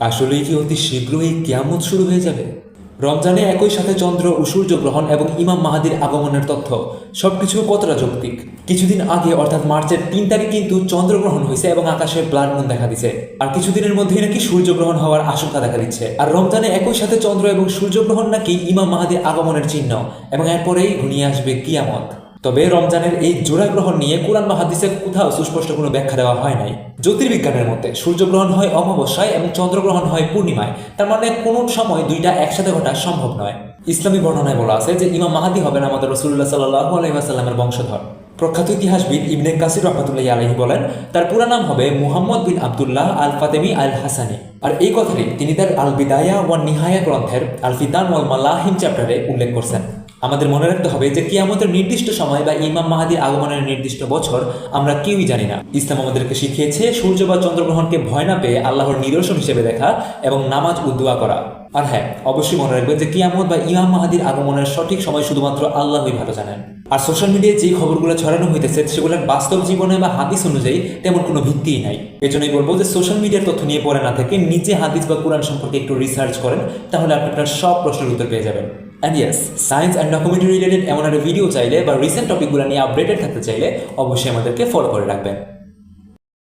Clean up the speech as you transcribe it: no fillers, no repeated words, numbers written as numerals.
আসলেই কি অতি শীঘ্রই কিয়ামত শুরু হয়ে যাবে? রমজানে একই সাথে চন্দ্র ও সূর্যগ্রহণ এবং ইমাম মাহাদির আগমনের তথ্য সবকিছু কতটা যৌক্তিক? কিছুদিন আগে অর্থাৎ মার্চের 3 তারিখ কিন্তু চন্দ্রগ্রহণ হয়েছে এবং আকাশে ব্লাড মুন দেখা দিচ্ছে। আর কিছুদিনের মধ্যেই নাকি সূর্যগ্রহণ হওয়ার আশঙ্কা দেখা দিচ্ছে। আর রমজানে একই সাথে চন্দ্র এবং সূর্যগ্রহণ নাকি ইমাম মাহাদির আগমনের চিহ্ন, এবং এরপরেই ঘনিয়ে আসবে কিয়ামত। তবে রমজানের এই জোড়া গ্রহণ নিয়ে কুরআন বা হাদিসে কোথাও সুস্পষ্ট কোনো ব্যাখ্যা দেওয়া হয় নাই। জ্যোতির্বিজ্ঞানের মতে সূর্যগ্রহণ হয় অমাবস্যায় এবং চন্দ্রগ্রহণ হয় পূর্ণিমায়। তার মানে কোনো সময় দুইটা একসাথে ঘটা সম্ভব নয়। ইসলামী বর্ণনায় বলা আছে যে ইমাম মাহাদি হবেন আমাদের রাসূলুল্লাহ সাল্লাল্লাহু আলাইহি ওয়াসাল্লামের বংশধর। প্রখ্যাত ইতিহাসবিদ ইবনে কাসির রাহমাতুল্লাহি আলাইহি বলেন, তার পুরা নাম হবে মুহাম্মদ বিন আবদুল্লাহ আল ফাতেমি আল হাসানি। আর এই কথাটি তিনি তার আল বিদায়া ওয়ান নিহায়া গ্রন্থের আল ফিতান ওয়াল মালাহিম চ্যাপ্টারে উল্লেখ করছেন। আমাদের মনে রাখতে হবে যে কিয়ামতের নির্দিষ্ট সময় বা ইমাম মাহাদির আগমনের নির্দিষ্ট বছর আমরা কেউই জানি না। ইসলাম আমাদেরকে শিখিয়েছে সূর্য বা চন্দ্রগ্রহণকে ভয় না পেয়ে আল্লাহর নিদর্শন হিসেবে দেখা এবং নামাজ ও দোয়া করা। আর হ্যাঁ, অবশ্যই মনে রাখবেন যে কিয়ামত বা ইমাম মাহাদির আগমনের সঠিক সময় শুধুমাত্র আল্লাহই ভালো জানেন। আর সোশ্যাল মিডিয়ায় যে খবরগুলো ছড়ানো হইতেছে সেগুলোর বাস্তব জীবনে বা হাদিস অনুযায়ী তেমন কোনো ভিত্তিই নাই। এজন্যই বলবো যে সোশ্যাল মিডিয়ার তথ্য নিয়ে পড়ে না থেকে নিজে হাদিস বা কুরআন সম্পর্কে একটু রিসার্চ করেন, তাহলে আপনি আপনার সব প্রশ্নের উত্তর পেয়ে যাবেন। And yes, science and documentary related এমন একটা ভিডিও চাইলে বা রিসেন্ট টপিকগুলো নিয়ে আপডেটেড থাকতে চাইলে অবশ্যই আমাদেরকে ফলো করে রাখবেন।